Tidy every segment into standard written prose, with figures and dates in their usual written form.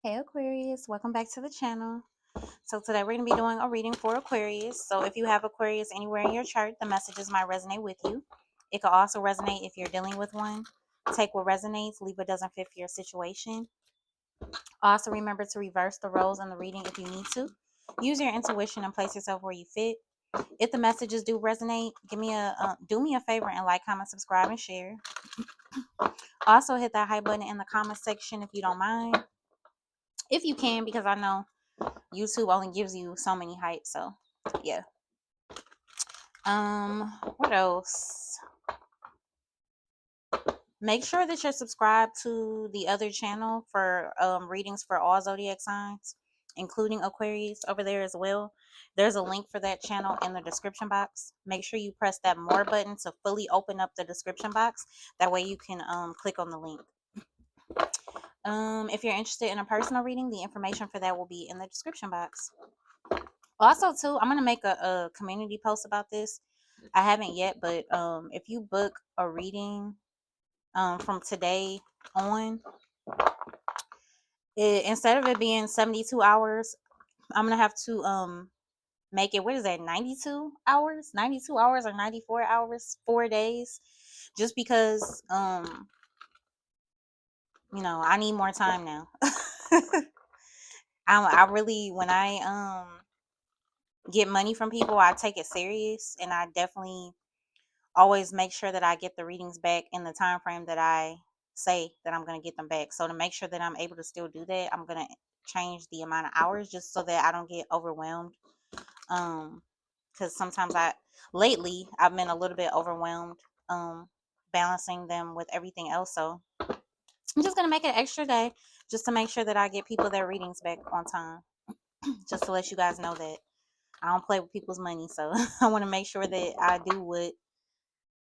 Hey Aquarius, welcome back to the channel. So today we're going to be doing a reading for Aquarius. So if you have Aquarius anywhere in your chart, the messages might resonate with you. It could also resonate if you're dealing with one. Take what resonates, leave what doesn't fit for your situation. Also remember to reverse the roles in the reading if you need to. Use your intuition and place yourself where you fit. If the messages do resonate, do me a favor and like, comment, subscribe, and share. Also hit that hype button in the comment section if you don't mind. If you can, because I know YouTube only gives you so many heights, so yeah. What else? Make sure that you're subscribed to the other channel for readings for all zodiac signs, including Aquarius over there as well. There's a link for that channel in the description box. Make sure you press that more button to fully open up the description box. That way you can click on the link. If you're interested in a personal reading, the information for that will be in the description box. Also, too, I'm gonna make a community post about this. I haven't yet, but if you book a reading from today on, instead of it being 72 hours, I'm gonna have to make it, what is that, 92 hours? 92 hours or 94 hours, 4 days, just because I need more time now. I really, when I get money from people, I take it serious, and I definitely always make sure that I get the readings back in the time frame that I say that I'm going to get them back. So to make sure that I'm able to still do that, I'm going to change the amount of hours just so that I don't get overwhelmed. Because sometimes lately I've been a little bit overwhelmed, balancing them with everything else. So I'm just going to make it an extra day just to make sure that I get people their readings back on time. Just to let you guys know that I don't play with people's money. So I want to make sure that I do what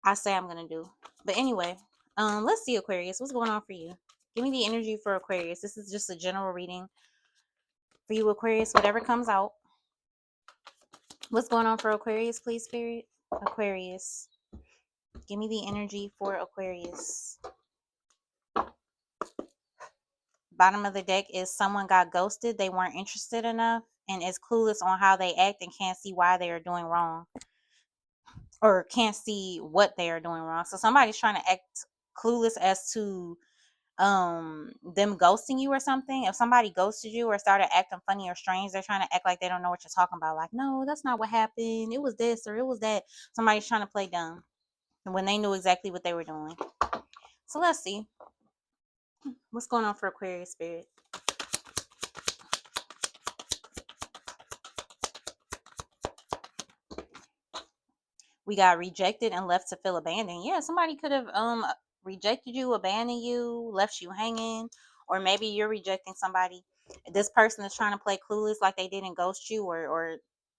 I say I'm gonna do. But anyway, let's see, Aquarius, what's going on for you? Give me the energy for Aquarius. This is just a general reading for you, Aquarius, whatever comes out. What's going on for Aquarius, please, Spirit? Aquarius, give me the energy for Aquarius. Bottom of the deck is someone got ghosted. They weren't interested enough and is clueless on how they act and can't see why they are doing wrong, or can't see what they are doing wrong. So somebody's trying to act clueless as to them ghosting you or something. If somebody ghosted you or started acting funny or strange, they're trying to act like they don't know what you're talking about. Like, no, that's not what happened. It was this or it was that. Somebody's trying to play dumb when they knew exactly what they were doing. So let's see what's going on for Aquarius, Spirit. We got rejected and left to feel abandoned. Yeah, somebody could have rejected you, abandoned you, left you hanging, or maybe you're rejecting somebody. This person is trying to play clueless, like they didn't ghost you or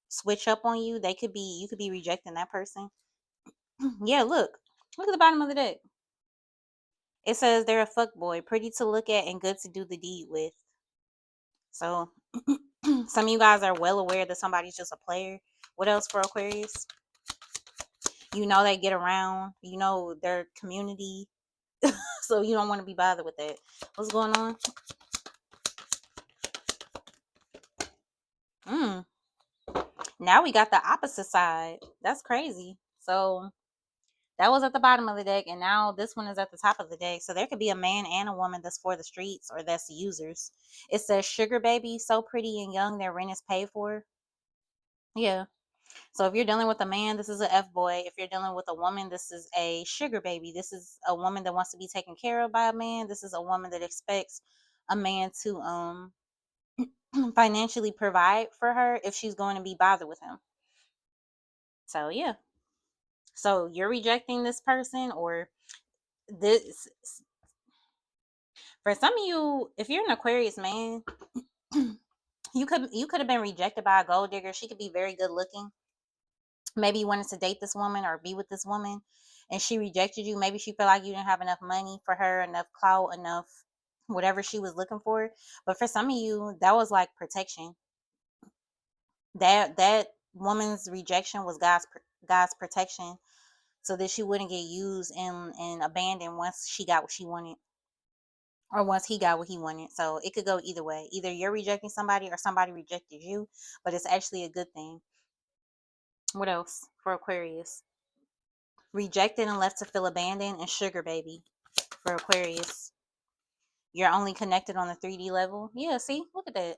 switch up on you. You could be rejecting that person. Yeah, look at the bottom of the deck. It says they're a fuck boy, pretty to look at and good to do the deed with. So some of you guys are well aware that somebody's just a player. What else for Aquarius? You know they get around. You know their community. So you don't want to be bothered with that. What's going on? Now we got the opposite side. That's crazy. So that was at the bottom of the deck, and now this one is at the top of the deck. So there could be a man and a woman that's for the streets, or that's the users. It says sugar baby, so pretty and young, their rent is paid for. Yeah. So if you're dealing with a man, this is a F boy. If you're dealing with a woman, this is a sugar baby. This is a woman that wants to be taken care of by a man. This is a woman that expects a man to financially provide for her if she's going to be bothered with him. So yeah. So you're rejecting this person, or this, for some of you, if you're an Aquarius man, you could have been rejected by a gold digger. She could be very good looking. Maybe you wanted to date this woman or be with this woman, and she rejected you. Maybe she felt like you didn't have enough money for her, enough clout, enough whatever she was looking for. But for some of you, that was like protection. That woman's rejection was God's protection, so that she wouldn't get used and abandoned once she got what she wanted. or once he got what he wanted. So it could go either way. Either you're rejecting somebody or somebody rejected you, but it's actually a good thing. What else for Aquarius? Rejected and left to feel abandoned, and sugar baby for Aquarius. You're only connected on the 3D level. Yeah, see, look at that.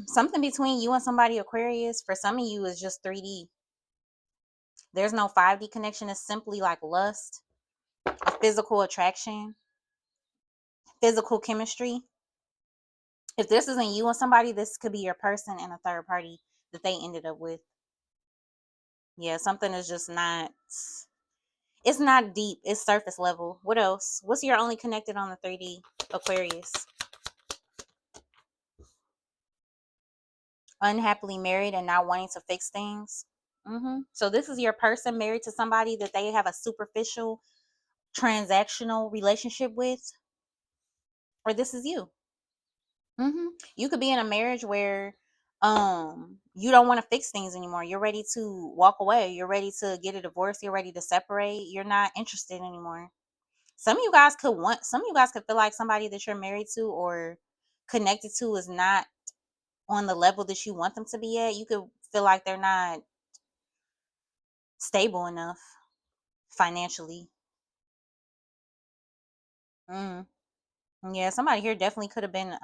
Something between you and somebody, Aquarius, for some of you is just 3D. There's no 5D connection. It's simply like lust, a physical attraction, physical chemistry. If this isn't you and somebody, this could be your person and a third party that they ended up with. Yeah, something is just not, it's not deep. It's surface level. What else? What's your only connected on the 3D, Aquarius? Unhappily married and not wanting to fix things. So this is your person married to somebody that they have a superficial transactional relationship with, or this is you. You could be in a marriage where you don't want to fix things anymore. You're ready to walk away. You're ready to get a divorce. You're ready to separate. You're not interested anymore. Some of you guys could want, some of you guys could feel like somebody that you're married to or connected to is not on the level that you want them to be at. You could feel like they're not stable enough financially. mm. Yeah, somebody here definitely could have been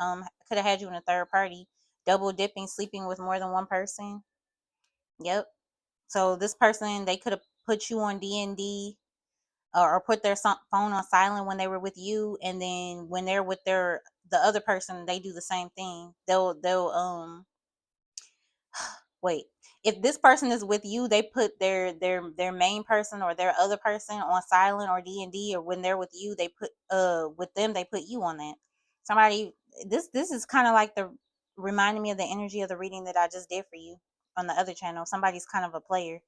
could have had you in a third party, double dipping, sleeping with more than one person. Yep. So this person, they could have put you on D&D, or put their phone on silent when they were with you, and then when they're with the other person, they do the same thing. They'll wait. If this person is with you, they put their main person or their other person on silent or D&D, or when they're with you, they put with them, they put you on that. Somebody, this is kind of like the reminding me of the energy of the reading that I just did for you on the other channel. Somebody's kind of a player.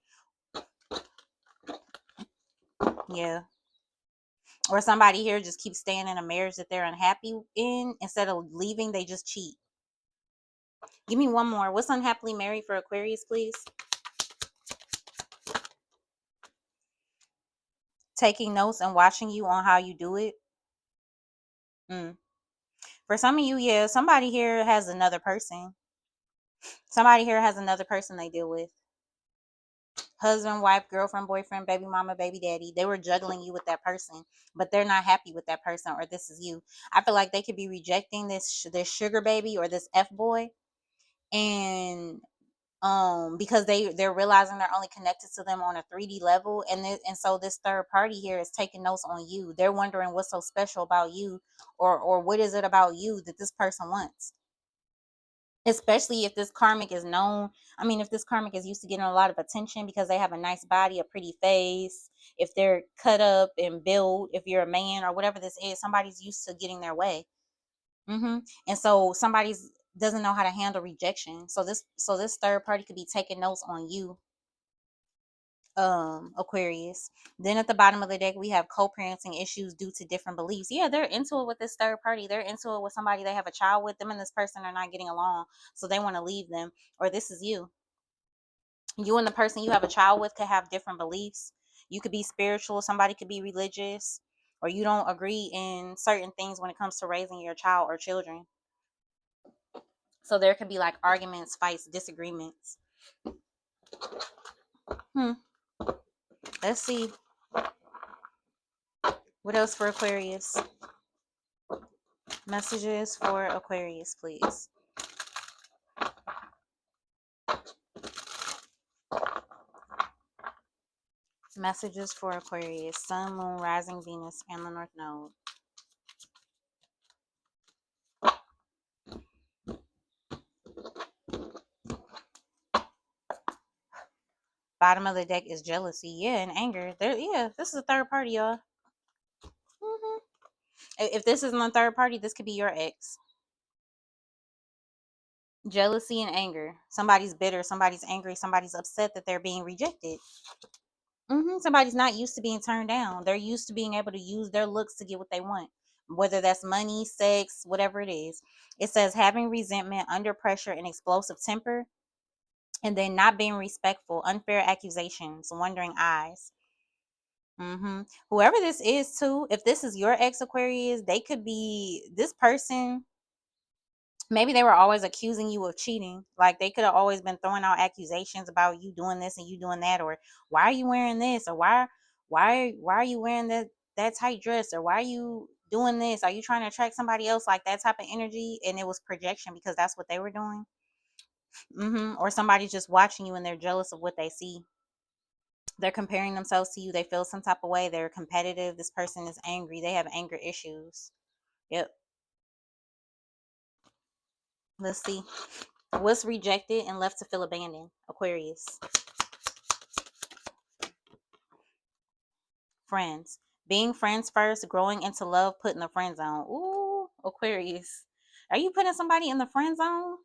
Yeah. Or somebody here just keeps staying in a marriage that they're unhappy in. Instead of leaving, they just cheat. Give me one more. What's unhappily married for Aquarius, please? Taking notes and watching you on how you do it. Mm. For some of you, yeah, somebody here has another person. Somebody here has another person they deal with. Husband, wife, girlfriend, boyfriend, baby mama, baby daddy. They were juggling you with that person, but they're not happy with that person, or this is you. I feel like they could be rejecting this sugar baby or this F boy, and because they're realizing they're only connected to them on a 3D level, and so this third party here is taking notes on you. They're wondering what's so special about you, or what is it about you that this person wants, especially if this karmic is known. I mean, if this karmic is used to getting a lot of attention because they have a nice body, a pretty face, if they're cut up and built, if you're a man or whatever this is, somebody's used to getting their way. And so somebody's doesn't know how to handle rejection. So this third party could be taking notes on you, Aquarius. Then at the bottom of the deck we have co-parenting issues due to different beliefs. Yeah, they're into it with this third party. They're into it with somebody they have a child with. Them and this person are not getting along, so they want to leave them. Or this is you. You and the person you have a child with could have different beliefs. You could be spiritual, somebody could be religious, or you don't agree in certain things when it comes to raising your child or children. So there could be like arguments, fights, disagreements. hmm let's see what else for Aquarius. Messages for Aquarius, please. Messages for Aquarius. Sun, Moon, Rising, Venus, and the North Node. Bottom of the deck is jealousy. Yeah, and anger. Yeah, this is a third party, y'all. hmm If this isn't a third party, this could be your ex. Jealousy and anger. Somebody's bitter. Somebody's angry. Somebody's upset that they're being rejected. Somebody's not used to being turned down. They're used to being able to use their looks to get what they want, whether that's money, sex, whatever it is. It says having resentment, under pressure, and explosive temper, and then not being respectful, unfair accusations, wandering eyes. Whoever this is too, if this is your ex Aquarius, they could be this person. Maybe they were always accusing you of cheating. Like they could have always been throwing out accusations about you doing this and you doing that, or why are you wearing this, or why are you wearing that tight dress, or why are you doing this? Are you trying to attract somebody else? Like that type of energy, and it was projection because that's what they were doing. Or somebody's just watching you and they're jealous of what they see. They're comparing themselves to you. They feel some type of way. They're competitive. This person is angry. They have anger issues. Yep. Let's see. What's rejected and left to feel abandoned? Aquarius. Friends. Being friends first, growing into love, put in the friend zone. Ooh, Aquarius. Are you putting somebody in the friend zone?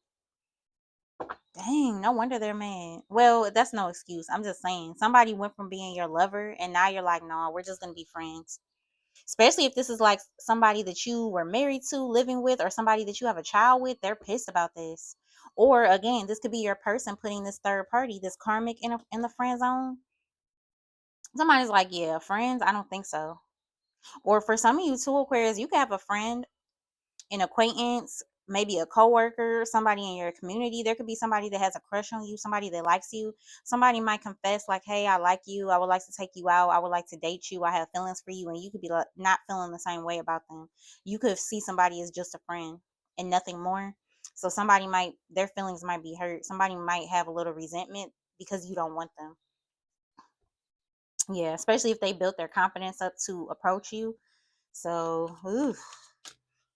Dang, no wonder they're mad. Well, that's no excuse. I'm just saying. Somebody went from being your lover and now you're like, no, we're just going to be friends. Especially if this is like somebody that you were married to, living with, or somebody that you have a child with, they're pissed about this. Or again, this could be your person putting this third party, this karmic in the friend zone. Somebody's like, yeah, friends, I don't think so. Or for some of you too, Aquarius, you could have a friend, an acquaintance, maybe a coworker, somebody in your community. There could be somebody that has a crush on you, somebody that likes you. Somebody might confess like, hey, I like you, I would like to take you out, I would like to date you, I have feelings for you, and you could be like not feeling the same way about them. You could see somebody as just a friend and nothing more. So somebody might, their feelings might be hurt. Somebody might have a little resentment because you don't want them. Yeah, especially if they built their confidence up to approach you. So, oof.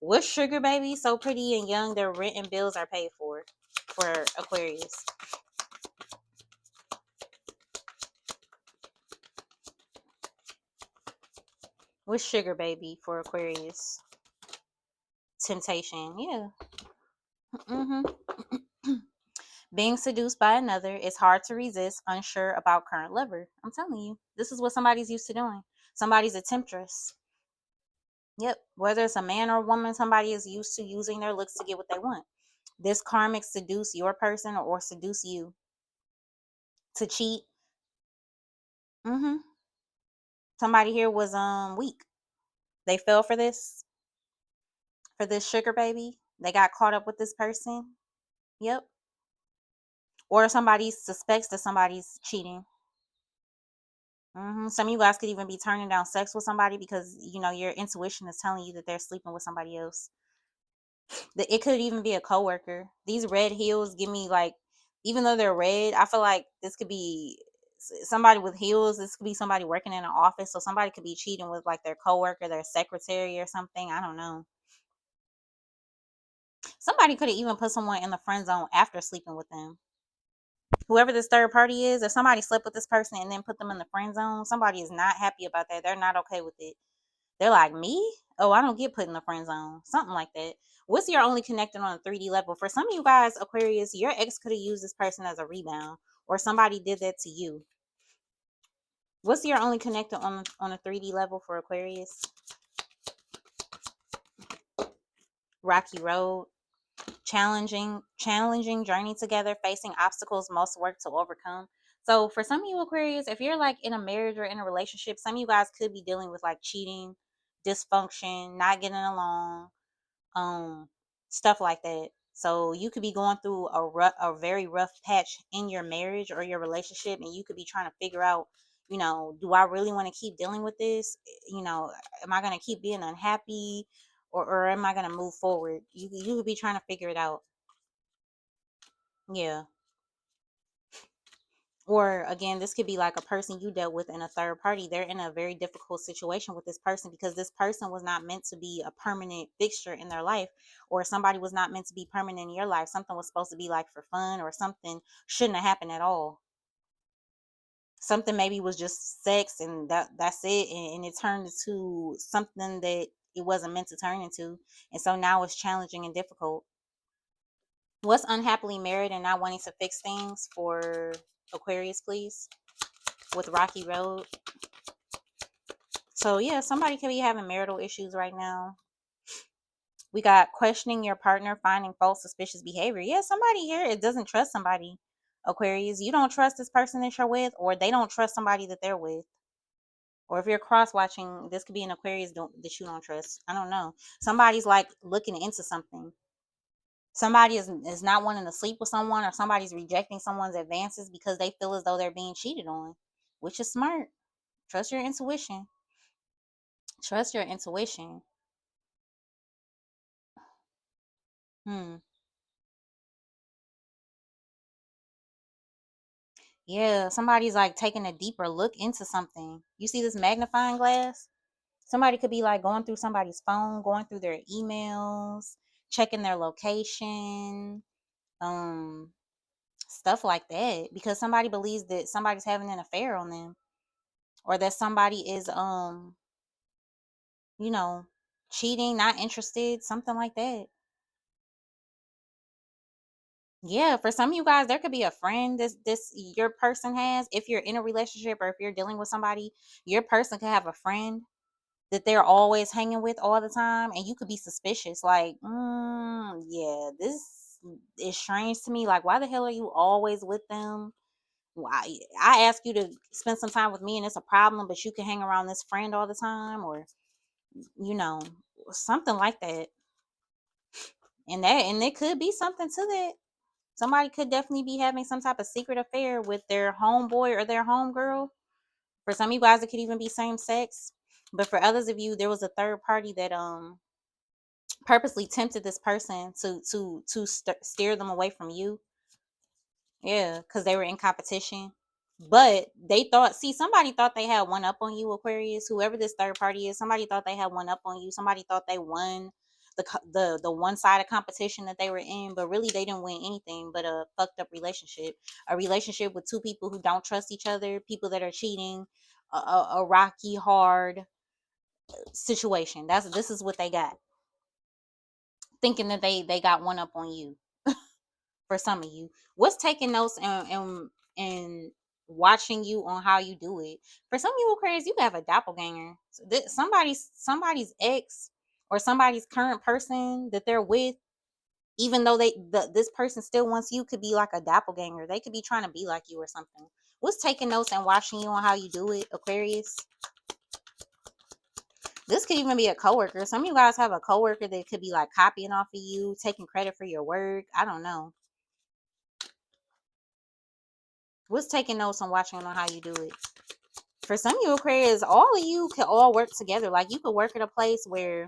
What's sugar baby? So pretty and young, their rent and bills are paid for Aquarius. What's sugar baby for Aquarius? Temptation. Yeah. hmm Being seduced by another is hard to resist, unsure about current lover. I'm telling you, this is what somebody's used to doing. Somebody's a temptress. Yep. Whether it's a man or a woman, somebody is used to using their looks to get what they want. This karmic seduce your person or seduce you to cheat. hmm Somebody here was weak. They fell for this sugar baby. They got caught up with this person. Yep. Or somebody suspects that somebody's cheating. Some of you guys could even be turning down sex with somebody because your intuition is telling you that they're sleeping with somebody else. It could even be a coworker. These red heels give me like, even though they're red, I feel like this could be somebody with heels. This could be somebody working in an office, so somebody could be cheating with like their coworker, their secretary, or something. I don't know. Somebody could have even put someone in the friend zone after sleeping with them. Whoever this third party is, if somebody slept with this person and then put them in the friend zone, somebody is not happy about that. They're not okay with it. They're like, me? Oh, I don't get put in the friend zone. Something like that. What's your only connecting on a 3D level? For some of you guys, Aquarius, your ex could have used this person as a rebound, or somebody did that to you. What's your only connector on a 3D level for Aquarius? Rocky road. Challenging journey together, facing obstacles most work to overcome. So for some of you Aquarius, if you're like in a marriage or in a relationship, some of you guys could be dealing with like cheating, dysfunction, not getting along, um stuff like that. So you could be going through a very rough patch in your marriage or your relationship, and you could be trying to figure out, do I really want to keep dealing with this? Am I going to keep being unhappy, or am I going to move forward? You could be trying to figure it out. Yeah. Or again, this could be like a person you dealt with in a third party. They're in a very difficult situation with this person because this person was not meant to be a permanent fixture in their life, or somebody was not meant to be permanent in your life. Something was supposed to be like for fun, or something shouldn't have happened at all. Something maybe was just sex and that's it, and it turned into something that it wasn't meant to turn into. And so now it's challenging and difficult. What's unhappily married and not wanting to fix things for Aquarius, please? With Rocky Road. So yeah, somebody could be having marital issues right now. We got questioning your partner, finding false suspicious behavior. Yeah, somebody here, it doesn't trust somebody. Aquarius, you don't trust this person that you're with, or they don't trust somebody that they're with. Or if you're cross watching, this could be an Aquarius that you don't trust. I don't know. Somebody's like looking into something. Somebody is not wanting to sleep with someone, or somebody's rejecting someone's advances because they feel as though they're being cheated on, which is smart. Trust your intuition. Trust your intuition. Hmm. Yeah, somebody's like taking a deeper look into something. You see this magnifying glass? Somebody could be like going through somebody's phone, going through their emails, checking their location, um, stuff like that, because somebody believes that somebody's having an affair on them, or that somebody is you know, cheating, not interested, something like that. Yeah, for some of you guys, there could be a friend this your person has. If you're in a relationship, or if you're dealing with somebody, your person could have a friend that they're always hanging with all the time, and you could be suspicious, like, yeah, this is strange to me. Like, why the hell are you always with them? Why I ask you to spend some time with me and it's a problem, but you can hang around this friend all the time, or you know, something like that. And it could be something to that. Somebody could definitely be having some type of secret affair with their homeboy or their homegirl. For some of you guys, it could even be same sex. But for others of you, there was a third party that purposely tempted this person to steer them away from you. Yeah, because they were in competition. But they thought, see, somebody thought they had one up on you, Aquarius. Whoever this third party is, somebody thought they had one up on you. Somebody thought they won the one sided competition that they were in, but really they didn't win anything but a fucked up relationship, a relationship with two people who don't trust each other, people that are cheating, a rocky, hard situation. This is what they got, thinking that they got one up on you. For some of you, what's taking notes and watching you on how you do it. For some of you Aquarius, you have a doppelganger. So somebody's ex, or somebody's current person that they're with, even though this person still wants you, could be like a doppelganger. They could be trying to be like you or something. What's taking notes and watching you on how you do it, Aquarius? This could even be a coworker. Some of you guys have a coworker that could be like copying off of you, taking credit for your work. I don't know. What's taking notes and watching on how you do it? For some of you Aquarius, all of you can all work together. Like, you could work at a place where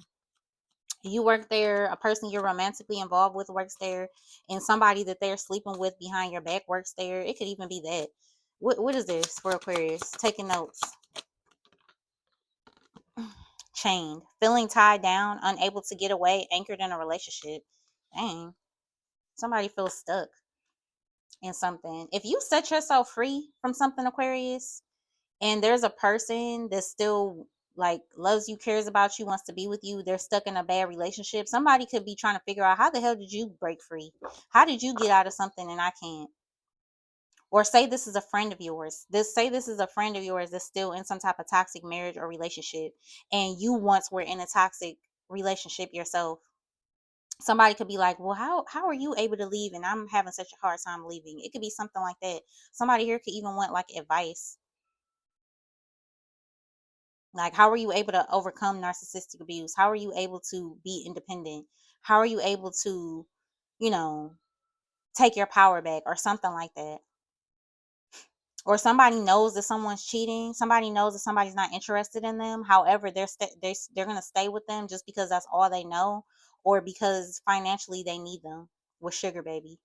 you work there, a person you're romantically involved with works there, and somebody that they're sleeping with behind your back works there. It could even be that. What is this for Aquarius? Taking notes. Chained, feeling tied down, unable to get away, anchored in a relationship. Dang, somebody feels stuck in something. If you set yourself free from something, Aquarius, and there's a person that still like loves you, cares about you, wants to be with you, they're stuck in a bad relationship, somebody could be trying to figure out, how the hell did you break free? How did you get out of something and I can't? Or say this is a friend of yours. This is a friend of yours that's still in some type of toxic marriage or relationship, and you once were in a toxic relationship yourself. Somebody could be like, well, how are you able to leave and I'm having such a hard time leaving? It could be something like that. Somebody here could even want like advice. Like, how are you able to overcome narcissistic abuse? How are you able to be independent? How are you able to, you know, take your power back, or something like that? Or somebody knows that someone's cheating. Somebody knows that somebody's not interested in them. However, they're going to stay with them just because that's all they know, or because financially they need them, with sugar baby.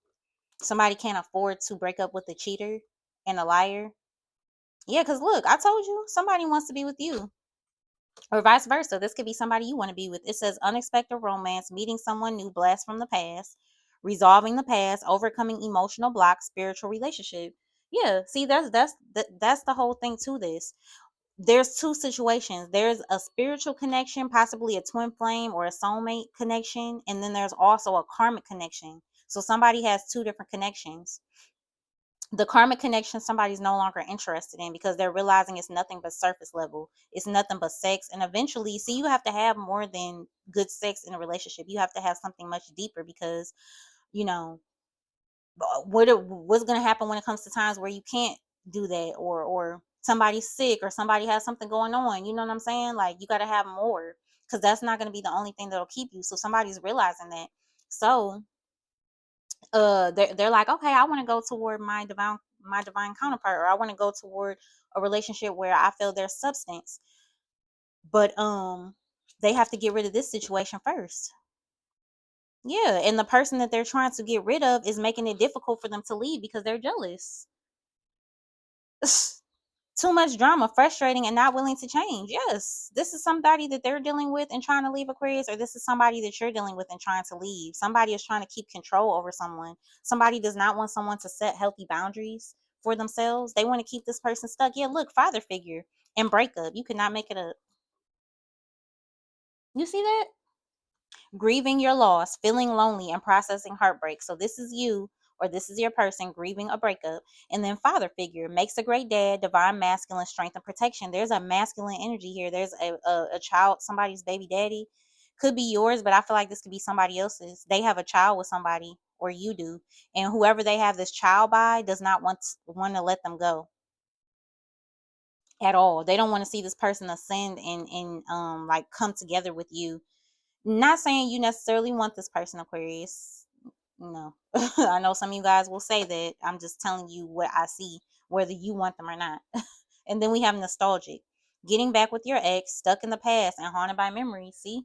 Somebody can't afford to break up with a cheater and a liar. Yeah, because look, I told you, somebody wants to be with you. Or vice versa. This could be somebody you want to be with. It says unexpected romance, meeting someone new, blast from the past, resolving the past, overcoming emotional blocks, spiritual relationship. Yeah, see, that's the whole thing to this. There's two situations. There's a spiritual connection, possibly a twin flame or a soulmate connection, and then there's also a karmic connection. So somebody has two different connections. The karmic connection, somebody's no longer interested in, because they're realizing it's nothing but surface level, it's nothing but sex, and eventually, see, you have to have more than good sex in a relationship. You have to have something much deeper, because you know what's going to happen when it comes to times where you can't do that, or somebody's sick or somebody has something going on. You know what I'm saying? Like, you got to have more, because that's not going to be the only thing that'll keep you. So somebody's realizing that. So they're like, okay, I want to go toward my divine counterpart, or I want to go toward a relationship where I feel there's substance. But they have to get rid of this situation first. Yeah, and the person that they're trying to get rid of is making it difficult for them to leave because they're jealous. Too much drama, frustrating, and not willing to change. Yes, this is somebody that they're dealing with and trying to leave, Aquarius, or this is somebody that you're dealing with and trying to leave. Somebody is trying to keep control over someone. Somebody does not want someone to set healthy boundaries for themselves. They want to keep this person stuck. Yeah, look, father figure and breakup. You cannot make it up. You see that? Grieving your loss, feeling lonely, and processing heartbreak. So this is you, or this is your person grieving a breakup. And then father figure, makes a great dad, divine masculine strength and protection. There's a masculine energy here. There's a child, somebody's baby daddy. Could be yours, but I feel like this could be somebody else's. They have a child with somebody, or you do, and whoever they have this child by does not want to let them go at all. They don't want to see this person ascend and like come together with you. Not saying you necessarily want this person, Aquarius. No. I know some of you guys will say that. I'm just telling you what I see, whether you want them or not. And then we have nostalgic. Getting back with your ex, stuck in the past and haunted by memories. See?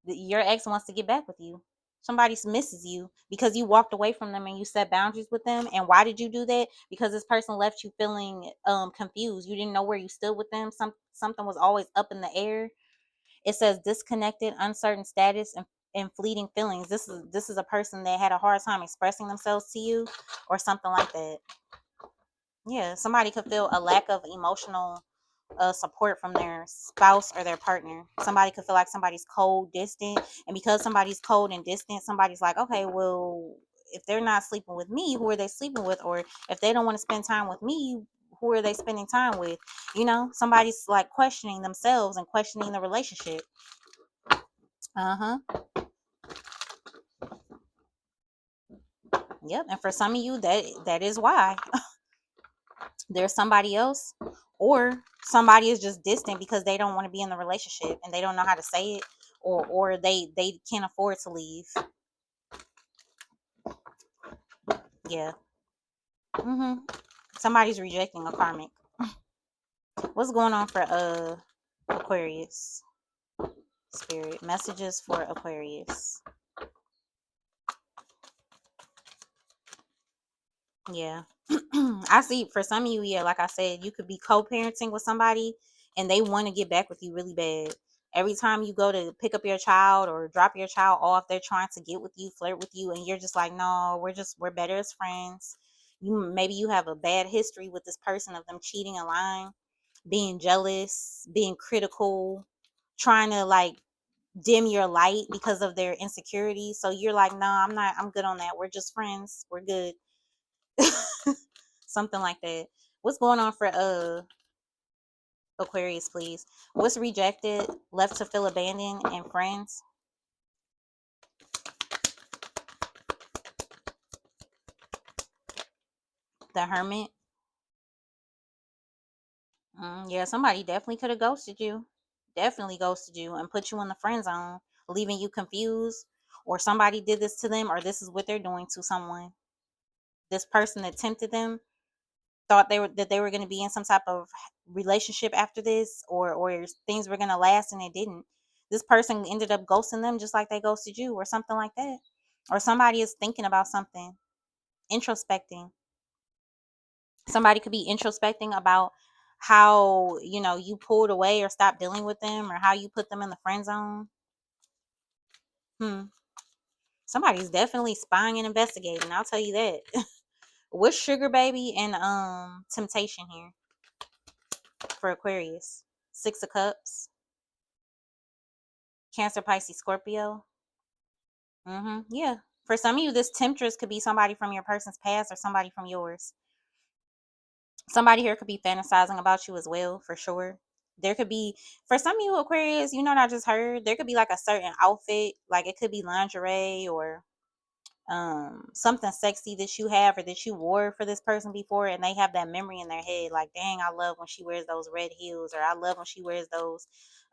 Your ex wants to get back with you. Somebody misses you because you walked away from them and you set boundaries with them. And why did you do that? Because this person left you feeling confused. You didn't know where you stood with them. Something was always up in the air. It says disconnected, uncertain status, and fleeting feelings. This is a person that had a hard time expressing themselves to you, or something like that. Yeah, somebody could feel a lack of emotional support from their spouse or their partner. Somebody could feel like somebody's cold, distant, and because somebody's cold and distant, somebody's like, okay, well, if they're not sleeping with me, who are they sleeping with? Or if they don't want to spend time with me, who are they spending time with? Somebody's like questioning themselves and questioning the relationship. Uh-huh. Yep. And for some of you, that is why there's somebody else, or somebody is just distant because they don't want to be in the relationship and they don't know how to say it, or they can't afford to leave. Yeah. Somebody's rejecting a karmic. What's going on for Aquarius? Spirit messages for Aquarius. Yeah. I see for some of you, yeah, like I said, you could be co-parenting with somebody and they want to get back with you really bad. Every time you go to pick up your child or drop your child off, they're trying to get with you, flirt with you, and you're just like, no, we're better as friends. Maybe you have a bad history with this person of them cheating and lying, being jealous, being critical, trying to like dim your light because of their insecurities. So you're like, no, I'm good on that. We're just friends. We're good. Something like that. What's going on for Aquarius, please? What's rejected, left to feel abandoned, and friends? The Hermit. Yeah, somebody definitely could have ghosted you. Definitely ghosted you and put you in the friend zone, leaving you confused. Or somebody did this to them, or this is what they're doing to someone. This person that tempted them thought they were going to be in some type of relationship after this, or things were going to last, and it didn't. This person ended up ghosting them just like they ghosted you, or something like that. Or somebody is thinking about something, introspecting. Somebody could be introspecting about how you pulled away or stopped dealing with them, or how you put them in the friend zone. Somebody's definitely spying and investigating, I'll tell you that. What's sugar baby and temptation here for Aquarius? Six of Cups. Cancer, Pisces, Scorpio. Yeah. For some of you, this temptress could be somebody from your person's past or somebody from yours. Somebody here could be fantasizing about you as well, for sure. There could be, for some of you Aquarius, you know what I just heard? There could be like a certain outfit, like it could be lingerie or something sexy that you have or that you wore for this person before, and they have that memory in their head, like, dang, I love when she wears those red heels, or I love when she wears those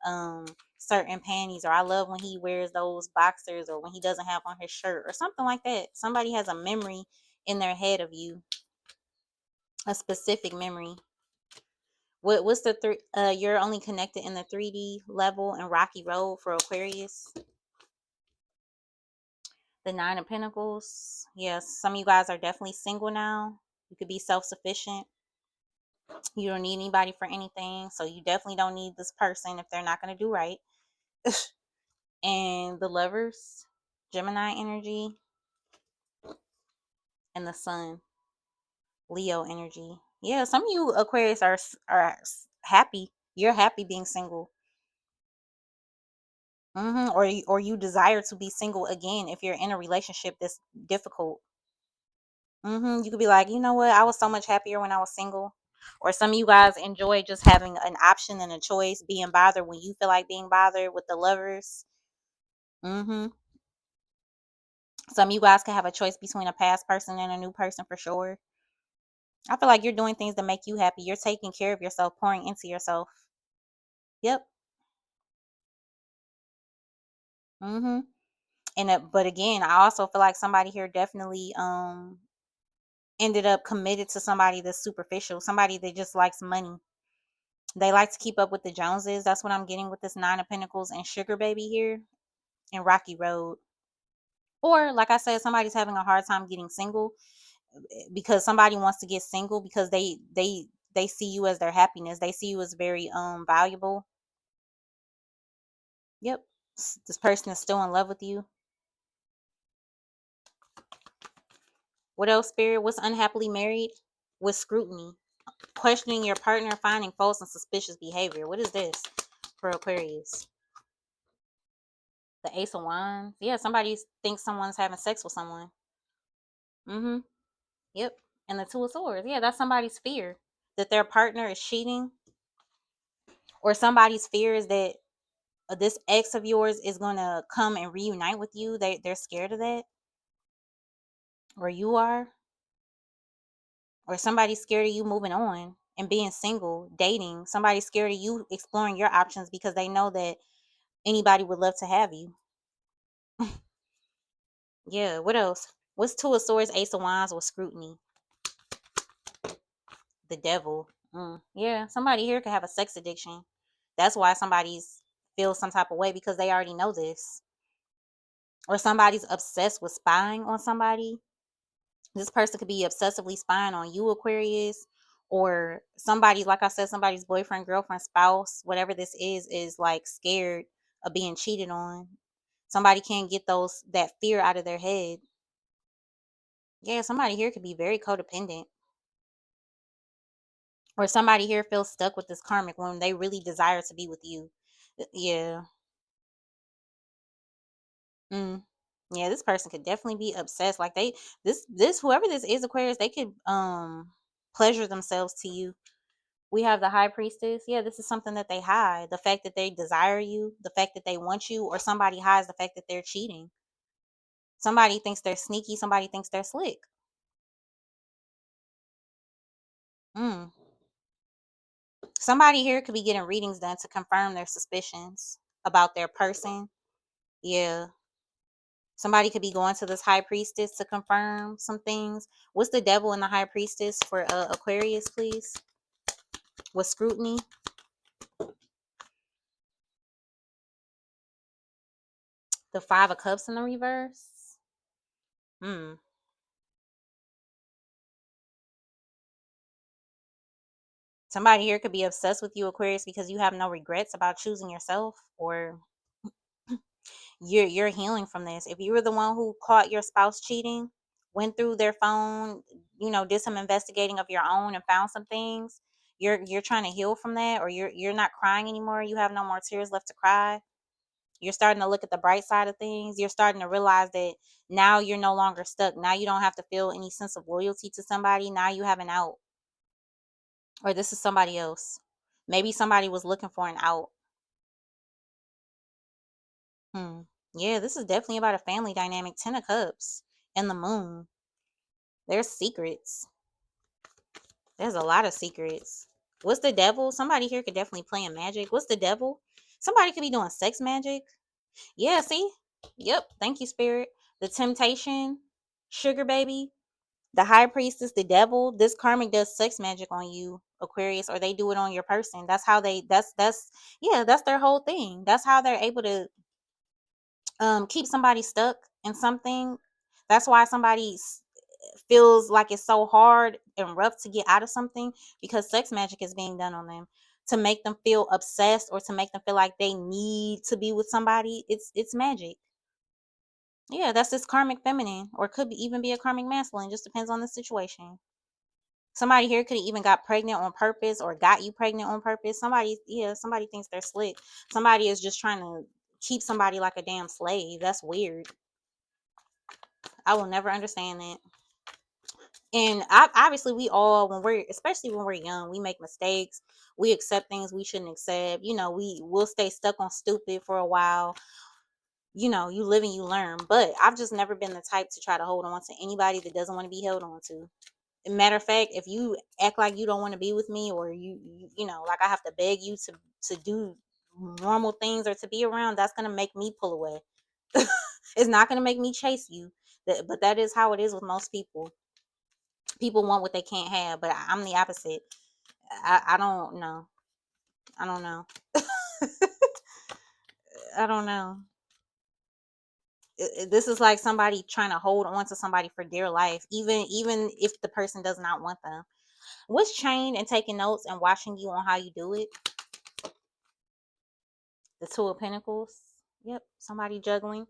um certain panties, or I love when he wears those boxers, or when he doesn't have on his shirt, or something like that. Somebody has a memory in their head of you, a specific memory. What's the three? You're only connected in the 3D level and rocky road for Aquarius. The Nine of Pentacles. Yes, some of you guys are definitely single now. You could be self-sufficient. You don't need anybody for anything, so you definitely don't need this person if they're not going to do right. And the Lovers, Gemini energy, and the Sun, Leo energy. Yeah, some of you Aquarius are happy. You're happy being single. Or you desire to be single again if you're in a relationship that's difficult. You could be like, you know what? I was so much happier when I was single. Or some of you guys enjoy just having an option and a choice, being bothered when you feel like being bothered with the Lovers. hmm Some of you guys can have a choice between a past person and a new person for sure. I feel like you're doing things that make you happy. You're taking care of yourself, pouring into yourself. Yep. hmm but again, I also feel like somebody here definitely ended up committed to somebody that's superficial, somebody that just likes money. They like to keep up with the Joneses. That's what I'm getting with this Nine of Pentacles and Sugar Baby here in Rocky Road. Or, like I said, somebody's having a hard time getting single because somebody wants to get single because they see you as their happiness. They see you as very valuable. Yep. This person is still in love with you. What else, Spirit? What's unhappily married? With Scrutiny. Questioning your partner, finding false and suspicious behavior. What is this for Aquarius? The Ace of Wands. Yeah, somebody thinks someone's having sex with someone. Mm-hmm. Yep. And the Two of Swords. Yeah, that's somebody's fear that their partner is cheating, or somebody's fear is that this ex of yours is gonna come and reunite with you. They're scared of that, or you are, or somebody's scared of you moving on and being single, dating. Somebody's scared of you exploring your options because they know that anybody would love to have you. Yeah. What else? What's Two of Swords, Ace of Wands with Scrutiny? The Devil. Yeah, somebody here could have a sex addiction. That's why somebody's feels some type of way, because they already know this. Or somebody's obsessed with spying on somebody. This person could be obsessively spying on you, Aquarius, or somebody, like I said, somebody's boyfriend, girlfriend, spouse, whatever this is like scared of being cheated on. Somebody can't get that fear out of their head. Yeah, somebody here could be very codependent. Or somebody here feels stuck with this karmic when they really desire to be with you. Yeah. Mm. Yeah, this person could definitely be obsessed. Like this whoever this is, Aquarius, they could pleasure themselves to you. We have the High Priestess. Yeah, this is something that they hide. The fact that they desire you, the fact that they want you, or somebody hides the fact that they're cheating. Somebody thinks they're sneaky, somebody thinks they're slick. Mm. Somebody here could be getting readings done to confirm their suspicions about their person. Yeah. Somebody could be going to this High Priestess to confirm some things. What's the Devil and the High Priestess for Aquarius, please? With Scrutiny? The Five of Cups in the reverse? Hmm. Somebody here could be obsessed with you, Aquarius, because you have no regrets about choosing yourself, or you're healing from this. If you were the one who caught your spouse cheating, went through their phone, did some investigating of your own and found some things, you're trying to heal from that, or you're not crying anymore. You have no more tears left to cry. You're starting to look at the bright side of things. You're starting to realize that now you're no longer stuck. Now you don't have to feel any sense of loyalty to somebody. Now you have an out. Or this is somebody else. Maybe somebody was looking for an out. Hmm. Yeah, this is definitely about a family dynamic. 10 of Cups and the moon. There's secrets. There's a lot of secrets. What's the devil? Somebody here could definitely play in magic. What's the devil? Somebody could be doing sex magic. Yeah, see? Yep. Thank you, spirit. The temptation, sugar baby, the high priestess, the devil. This karmic does sex magic on you, Aquarius, or they do it on your person. That's how they that's yeah, that's their whole thing. That's how they're able to keep somebody stuck in something. That's why somebody feels like it's so hard and rough to get out of something, because sex magic is being done on them to make them feel obsessed or to make them feel like they need to be with somebody. It's magic. Yeah, that's this karmic feminine, or could even be a karmic masculine. Just depends on the situation. Somebody here could have even got pregnant on purpose or got you pregnant on purpose. Somebody, yeah, somebody thinks they're slick. Somebody is just trying to keep somebody like a damn slave. That's weird. I will never understand that. And obviously, we all, when we're, especially when we're young, we make mistakes. We accept things we shouldn't accept. We'll stay stuck on stupid for a while. You live and you learn. But I've just never been the type to try to hold on to anybody that doesn't want to be held on to. Matter of fact, if you act like you don't want to be with me, or like I have to beg you to do normal things or to be around, that's gonna make me pull away. It's not gonna make me chase you. But that is how it is with most people. People want what they can't have, but I'm the opposite. I don't know. I don't know. I don't know. This is like somebody trying to hold on to somebody for dear life, even if the person does not want them. What's chained and taking notes and watching you on how you do it? The Two of Pentacles. Yep, somebody juggling,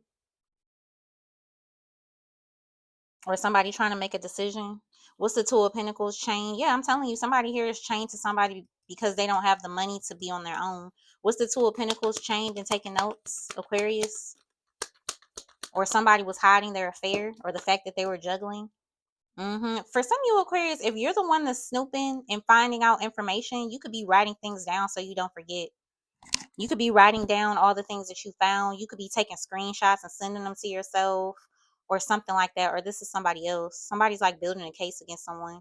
or somebody trying to make a decision. What's the Two of Pentacles chain? Yeah, I'm telling you, somebody here is chained to somebody because they don't have the money to be on their own. What's the Two of Pentacles chained and taking notes, Aquarius? Or somebody was hiding their affair or the fact that they were juggling. For some of you Aquarius, if you're the one that's snooping and finding out information, you could be writing things down so you don't forget. You could be writing down all the things that you found. You could be taking screenshots and sending them to yourself or something like that. Or this is somebody else. Somebody's like building a case against someone.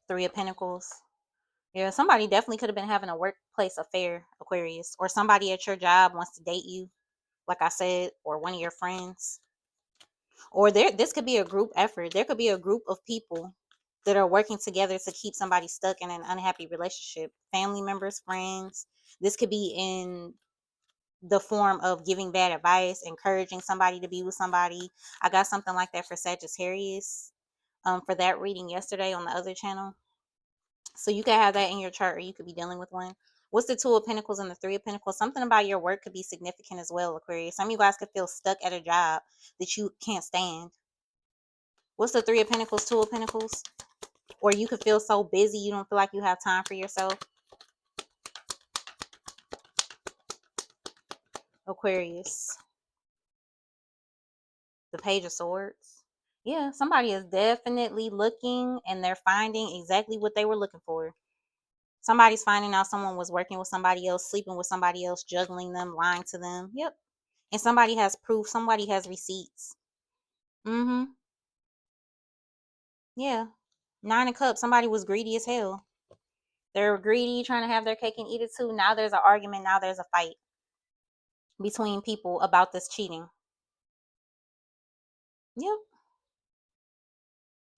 Three of Pentacles. Yeah, somebody definitely could have been having a workplace affair, Aquarius. Or somebody at your job wants to date you, like I said, or one of your friends. Or this could be a group effort. There could be a group of people that are working together to keep somebody stuck in an unhappy relationship. Family members, friends. This could be in the form of giving bad advice, encouraging somebody to be with somebody. I got something like that for Sagittarius for that reading yesterday on the other channel. So you could have that in your chart, or you could be dealing with one. What's the Two of Pentacles and the Three of Pentacles? Something about your work could be significant as well, Aquarius. Some of you guys could feel stuck at a job that you can't stand. What's the Three of Pentacles, Two of Pentacles? Or you could feel so busy you don't feel like you have time for yourself. Aquarius. The Page of Swords. Yeah, somebody is definitely looking and they're finding exactly what they were looking for. Somebody's finding out someone was working with somebody else, sleeping with somebody else, juggling them, lying to them. Yep. And somebody has proof. Somebody has receipts. Yeah. Nine of Cups. Somebody was greedy as hell. They're greedy, trying to have their cake and eat it too. Now there's an argument. Now there's a fight between people about this cheating. Yep.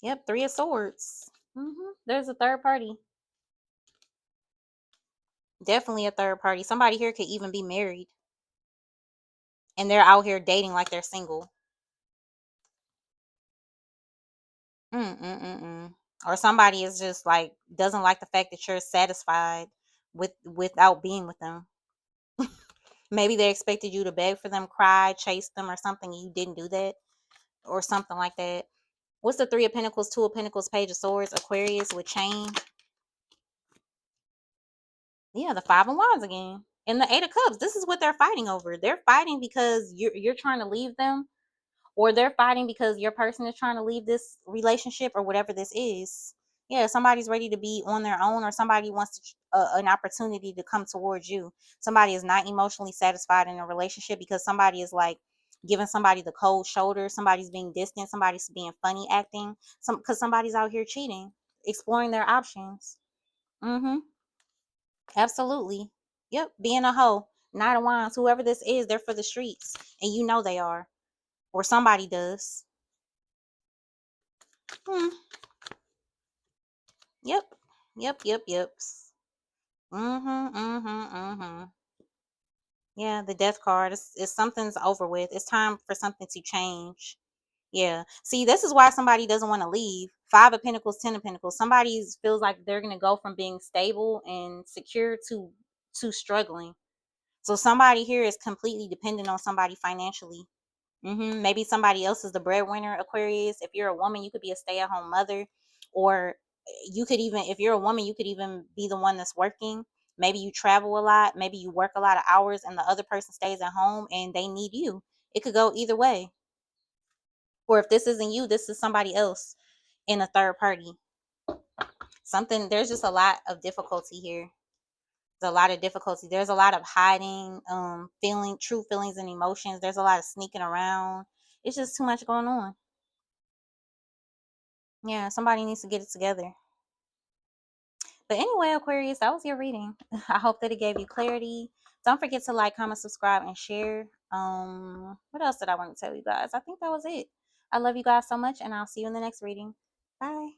Yep. Three of Swords. There's a third party. Definitely a third party. Somebody here could even be married. And they're out here dating like they're single. Or somebody is just like, doesn't like the fact that you're satisfied without being with them. Maybe they expected you to beg for them, cry, chase them, or something. You didn't do that, or something like that. What's the Three of Pentacles, Two of Pentacles, Page of Swords, Aquarius with chain? Yeah, the Five of Wands again. And the Eight of Cups. This is what they're fighting over. They're fighting because you're trying to leave them, or they're fighting because your person is trying to leave this relationship, or whatever this is. Yeah, somebody's ready to be on their own, or somebody wants an opportunity to come towards you. Somebody is not emotionally satisfied in a relationship because somebody is like giving somebody the cold shoulder. Somebody's being distant. Somebody's being funny acting. Because somebody's out here cheating, exploring their options. Mm-hmm. Absolutely. Yep. Being a hoe. Nine of Wands. Whoever this is, they're for the streets, and you know they are, or somebody does. Hmm. Yep. Yep. Yep. Yep. Mm-hmm. Mm-hmm. Mm-hmm. Yeah, the death card is something's over with. It's time for something to change. Yeah. See, this is why somebody doesn't want to leave. Five of Pentacles, Ten of Pentacles. Somebody feels like they're gonna go from being stable and secure to struggling. So somebody here is completely dependent on somebody financially. Maybe somebody else is the breadwinner, Aquarius. If you're a woman, you could be a stay-at-home mother, or you could even, if you're a woman, you could even be the one that's working. Maybe you travel a lot, maybe you work a lot of hours, and the other person stays at home and they need you. It could go either way. Or if this isn't you, this is somebody else in a third party. Something, there's just a lot of difficulty here. There's a lot of difficulty. There's a lot of hiding, feeling true feelings and emotions. There's a lot of sneaking around. It's just too much going on. Yeah, somebody needs to get it together. But anyway, Aquarius, that was your reading. I hope that it gave you clarity. Don't forget to like, comment, subscribe, and share. What else did I want to tell you guys? I think that was it. I love you guys so much, and I'll see you in the next reading. Bye.